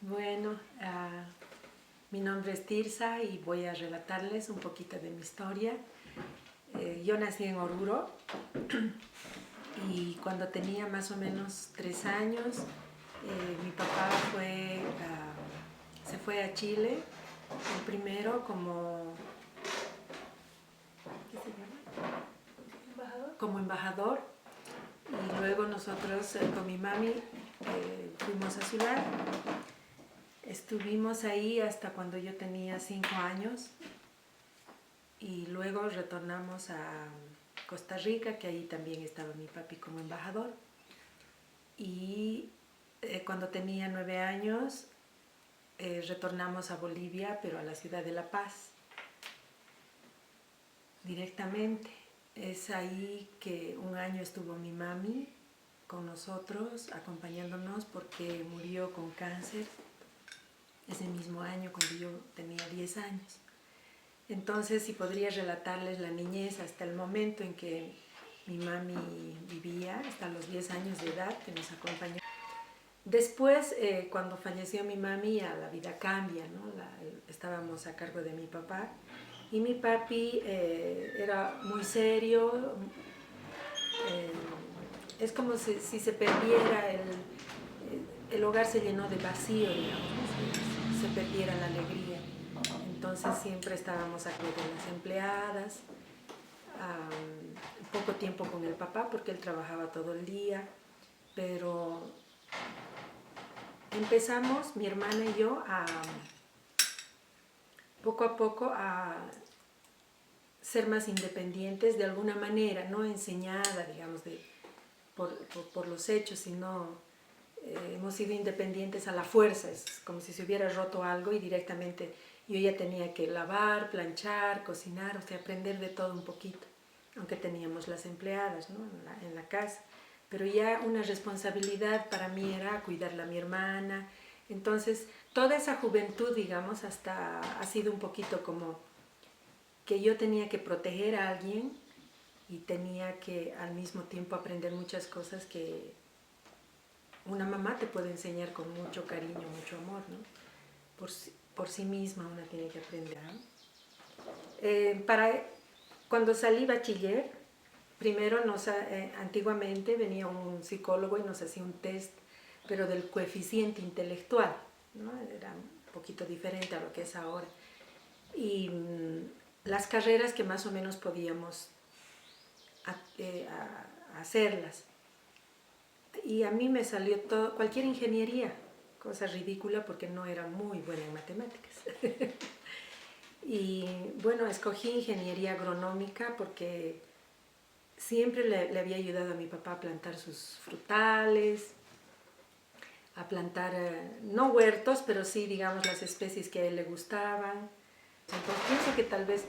Bueno, mi nombre es Tirsa y voy a relatarles un poquito de mi historia. Yo nací en Oruro y cuando tenía más o menos 3 años, mi papá se fue a Chile, el primero ¿qué se llama? Como embajador, y luego nosotros con mi mami fuimos a su lado. Estuvimos ahí hasta cuando yo tenía 5 años y luego retornamos a Costa Rica, que ahí también estaba mi papi como embajador. Y cuando tenía 9 años retornamos a Bolivia, pero a la ciudad de La Paz, directamente. Es ahí que un año estuvo mi mami con nosotros, acompañándonos porque murió con cáncer ese mismo año cuando yo tenía 10 años. Entonces, si podría relatarles la niñez hasta el momento en que mi mami vivía, hasta los 10 años de edad que nos acompañó. Después, cuando falleció mi mami, ya la vida cambia, ¿no? Estábamos a cargo de mi papá y mi papi era muy serio. Es como si se perdiera el hogar, se llenó de vacío, digamos, ¿no? Se perdiera la alegría. Entonces siempre estábamos a cargo de las empleadas, poco tiempo con el papá porque él trabajaba todo el día, pero empezamos, mi hermana y yo, poco a poco a ser más independientes de alguna manera, no enseñada, digamos, por los hechos, sino hemos sido independientes a la fuerza. Es como si se hubiera roto algo y directamente yo ya tenía que lavar, planchar, cocinar, o sea, aprender de todo un poquito, aunque teníamos las empleadas, ¿no? en la casa. Pero ya una responsabilidad para mí era cuidarla a mi hermana. Entonces, toda esa juventud, digamos, hasta ha sido un poquito como que yo tenía que proteger a alguien y tenía que al mismo tiempo aprender muchas cosas que una mamá te puede enseñar con mucho cariño, mucho amor, ¿no? Por sí misma una tiene que aprender, ¿no? Cuando salí bachiller, primero antiguamente venía un psicólogo y nos hacía un test, pero del coeficiente intelectual, ¿no? Era un poquito diferente a lo que es ahora. Y las carreras que más o menos podíamos hacerlas. Y a mí me salió cualquier ingeniería, cosa ridícula porque no era muy buena en matemáticas. Y bueno, escogí ingeniería agronómica porque siempre le había ayudado a mi papá a plantar sus frutales, a plantar, no huertos, pero sí, digamos, las especies que a él le gustaban. Entonces pienso que tal vez,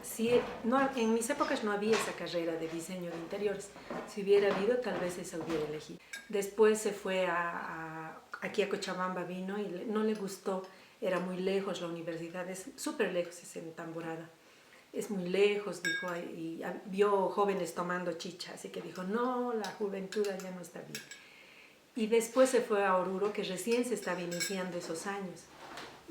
si, no, en mis épocas no había esa carrera de diseño de interiores. Si hubiera habido, tal vez esa hubiera elegido. Después se fue aquí a Cochabamba, vino y no le gustó. Era muy lejos, la universidad es súper lejos, es en Tamborada. Es muy lejos, dijo, y vio jóvenes tomando chicha, así que dijo, no, la juventud ya no está bien. Y después se fue a Oruro, que recién se estaba iniciando esos años.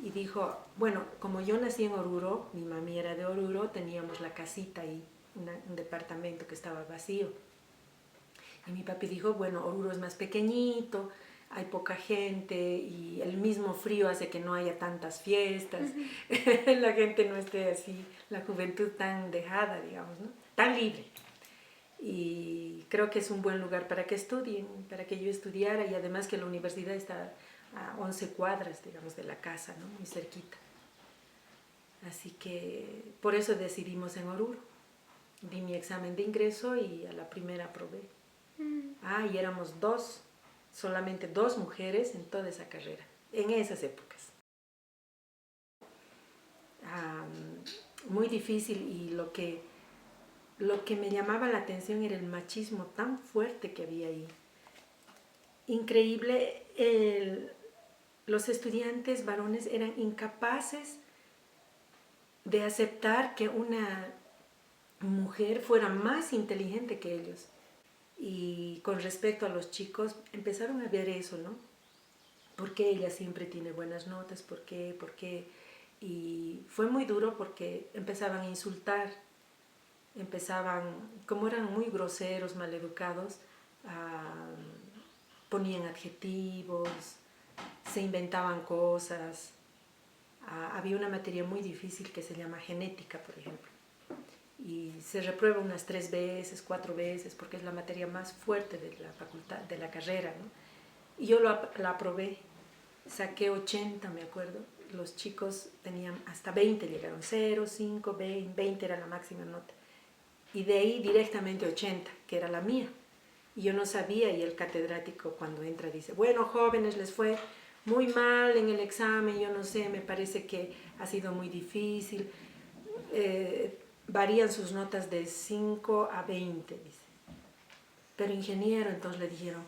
Y dijo, bueno, como yo nací en Oruro, mi mami era de Oruro, teníamos la casita ahí, un departamento que estaba vacío. Y mi papi dijo, bueno, Oruro es más pequeñito, hay poca gente y el mismo frío hace que no haya tantas fiestas, la gente no esté así, la juventud tan dejada, digamos, ¿no? Tan libre. Y creo que es un buen lugar para que estudien, para que yo estudiara, y además que la universidad está a 11 cuadras, digamos, de la casa, ¿no? Muy cerquita. Así que por eso decidimos en Oruro. Di mi examen de ingreso y a la primera aprobé. Y éramos solamente dos mujeres en toda esa carrera, en esas épocas. Muy difícil, y lo que me llamaba la atención era el machismo tan fuerte que había ahí. Increíble, los estudiantes varones eran incapaces de aceptar que una mujer fuera más inteligente que ellos. Y con respecto a los chicos, empezaron a ver eso, ¿no? ¿por qué ella siempre tiene buenas notas? ¿Por qué? ¿Por qué? Y fue muy duro porque empezaban a insultar, como eran muy groseros, maleducados, ponían adjetivos, se inventaban cosas. Había una materia muy difícil que se llama genética, por ejemplo, y se reprueba unas 3 veces, 4 veces, porque es la materia más fuerte de la facultad, de la carrera, ¿no? Y yo la aprobé, saqué 80, me acuerdo. Los chicos tenían hasta 20, llegaron 0, 5, 20, 20 era la máxima nota. Y de ahí directamente 80, que era la mía. Y yo no sabía, y el catedrático cuando entra dice, bueno, jóvenes, les fue muy mal en el examen, yo no sé, me parece que ha sido muy difícil. Varían sus notas de 5 a 20, dice. Pero ingeniero, entonces le dijeron,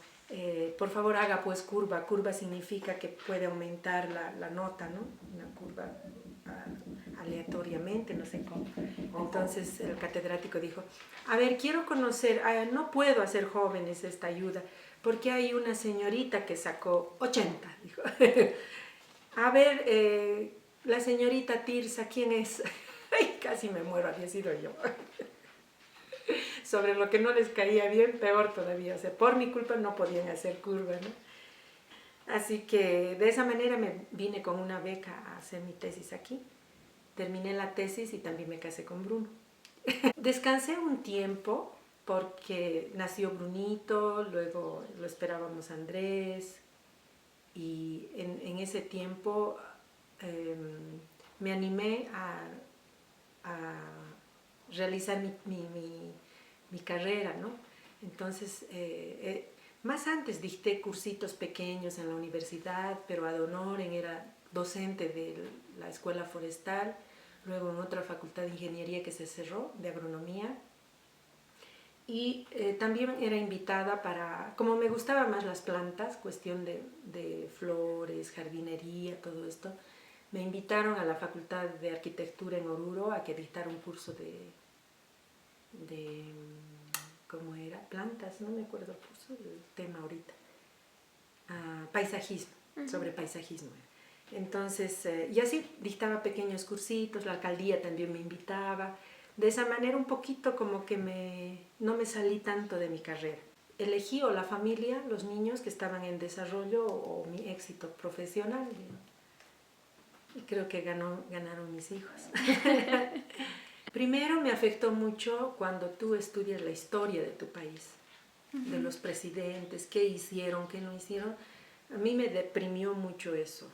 por favor haga pues curva. Curva significa que puede aumentar la nota, ¿no? Una curva aleatoriamente, no sé cómo. Entonces el catedrático dijo, a ver, quiero conocer, no puedo hacer jóvenes esta ayuda, porque hay una señorita que sacó 80, dijo. A ver, la señorita Tirsa, ¿quién es? Ay, casi me muero, había sido yo. Sobre lo que no les caía bien, peor todavía. O sea, por mi culpa no podían hacer curva, ¿no? Así que de esa manera me vine con una beca a hacer mi tesis aquí. Terminé la tesis y también me casé con Bruno. Descansé un tiempo porque nació Brunito, luego lo esperábamos Andrés, y en ese tiempo me animé a realizar mi carrera, ¿no? Entonces, más antes dicté cursitos pequeños en la universidad, pero ad honorem era docente de la escuela forestal, luego en otra facultad de ingeniería que se cerró, de agronomía, y también era invitada para, como me gustaban más las plantas, cuestión de flores, jardinería, todo esto, me invitaron a la Facultad de Arquitectura en Oruro a que dictara un curso de ¿cómo era? Plantas, no me acuerdo el curso, el tema ahorita. Paisajismo, sobre paisajismo. Entonces, y así dictaba pequeños cursitos, la alcaldía también me invitaba. De esa manera un poquito como que no me salí tanto de mi carrera. Elegí o la familia, los niños que estaban en desarrollo o mi éxito profesional. Y creo que ganaron mis hijos. Primero me afectó mucho cuando tú estudias la historia de tu país, de los presidentes, qué hicieron, qué no hicieron. A mí me deprimió mucho eso,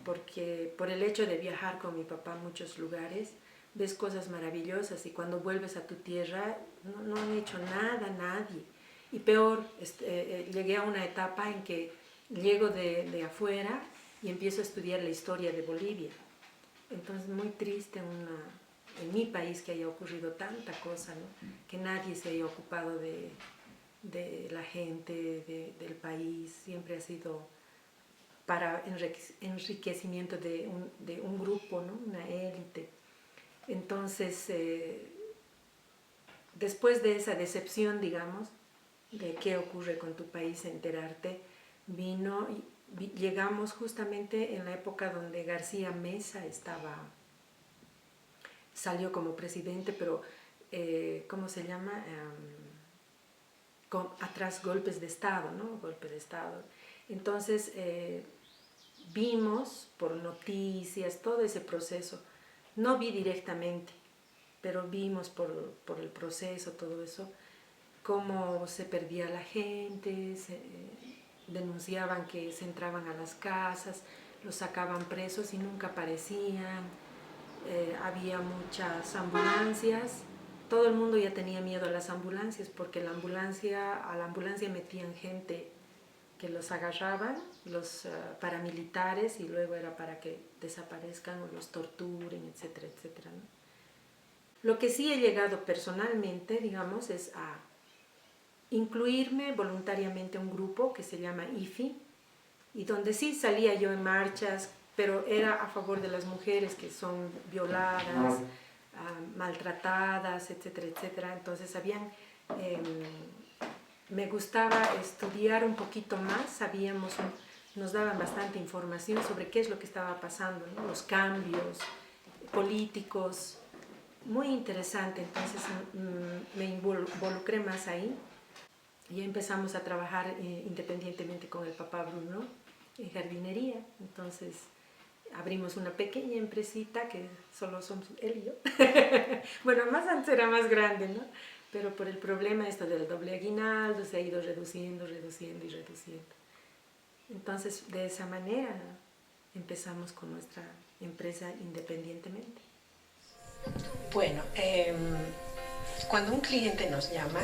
porque por el hecho de viajar con mi papá a muchos lugares, ves cosas maravillosas y cuando vuelves a tu tierra no han hecho nada, nadie. Y peor, llegué a una etapa en que llego de afuera y empiezo a estudiar la historia de Bolivia. Entonces muy triste en mi país que haya ocurrido tanta cosa, ¿no? Que nadie se haya ocupado de la gente, del país. Siempre ha sido para enriquecimiento de un grupo, ¿no? Una élite. Entonces, después de esa decepción, digamos, de qué ocurre con tu país, enterarte, llegamos justamente en la época donde García Meza salió como presidente, pero, ¿cómo se llama? Atrás golpes de Estado, ¿no? Golpe de Estado. Entonces, vimos por noticias todo ese proceso. No vi directamente, pero vimos por el proceso, todo eso, cómo se perdía la gente, denunciaban que se entraban a las casas, los sacaban presos y nunca aparecían. Había muchas ambulancias, todo el mundo ya tenía miedo a las ambulancias porque a la ambulancia metían gente que los agarraban, los paramilitares, y luego era para que desaparezcan o los torturen, etcétera, etcétera, ¿no? Lo que sí he llegado personalmente, digamos, es a incluirme voluntariamente a un grupo que se llama IFI, y donde sí salía yo en marchas, pero era a favor de las mujeres que son violadas, maltratadas, etcétera, etcétera. Entonces me gustaba estudiar un poquito más, sabíamos nos daban bastante información sobre qué es lo que estaba pasando, ¿no? Los cambios políticos, muy interesante. Entonces me involucré más ahí y empezamos a trabajar independientemente con el papá Bruno en jardinería. Entonces abrimos una pequeña empresita que solo somos él y yo. Bueno, más antes era más grande, ¿no? Pero por el problema esto del doble aguinaldo se ha ido reduciendo, reduciendo y reduciendo. Entonces, de esa manera empezamos con nuestra empresa independientemente. Bueno, cuando un cliente nos llama,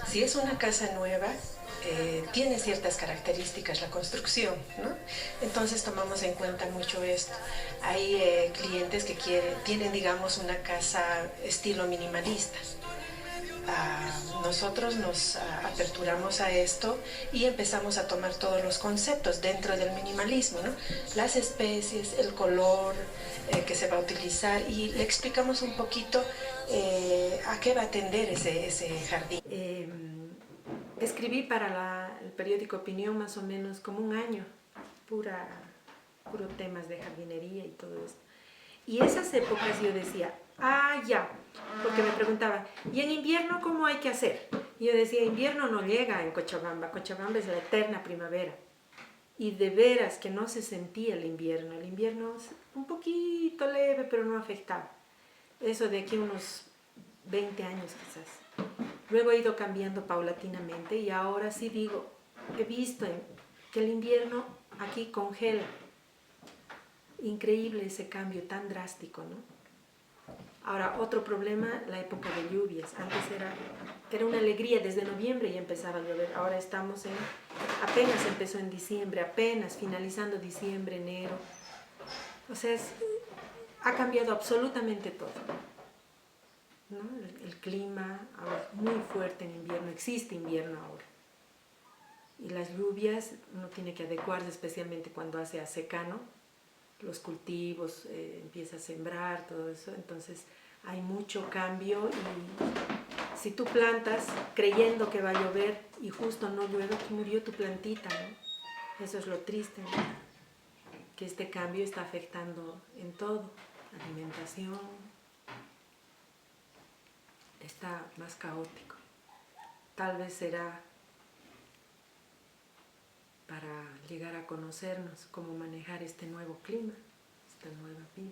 si es una casa nueva, tiene ciertas características la construcción, ¿no? Entonces tomamos en cuenta mucho esto. Hay clientes que tienen, digamos, una casa estilo minimalista. Nosotros nos aperturamos a esto y empezamos a tomar todos los conceptos dentro del minimalismo, ¿no? Las especies, el color que se va a utilizar, y le explicamos un poquito a qué va a atender ese jardín. Escribí para el periódico Opinión más o menos como un año, puro temas de jardinería y todo esto. Y esas épocas yo decía, ya, porque me preguntaban, ¿y en invierno cómo hay que hacer? Y yo decía, invierno no llega en Cochabamba, Cochabamba es la eterna primavera. Y de veras que no se sentía el invierno es un poquito leve, pero no afectaba. Eso de aquí unos 20 años quizás. Luego he ido cambiando paulatinamente y ahora sí digo, he visto que el invierno aquí congela. Increíble ese cambio tan drástico, ¿no? Ahora, otro problema, la época de lluvias. Antes era una alegría, desde noviembre ya empezaba a llover. Ahora estamos apenas empezó en diciembre, apenas finalizando diciembre, enero. O sea, ha cambiado absolutamente todo, ¿no? El clima ahora es muy fuerte en invierno, existe invierno ahora. Y las lluvias uno tiene que adecuarse, especialmente cuando hace secano. Los cultivos, empieza a sembrar, todo eso, entonces hay mucho cambio y si tú plantas creyendo que va a llover y justo no llueve, murió tu plantita, ¿no? Eso es lo triste, ¿no? Que este cambio está afectando en todo, alimentación, está más caótico. Tal vez será para llegar a conocernos cómo manejar este nuevo clima, esta nueva vida.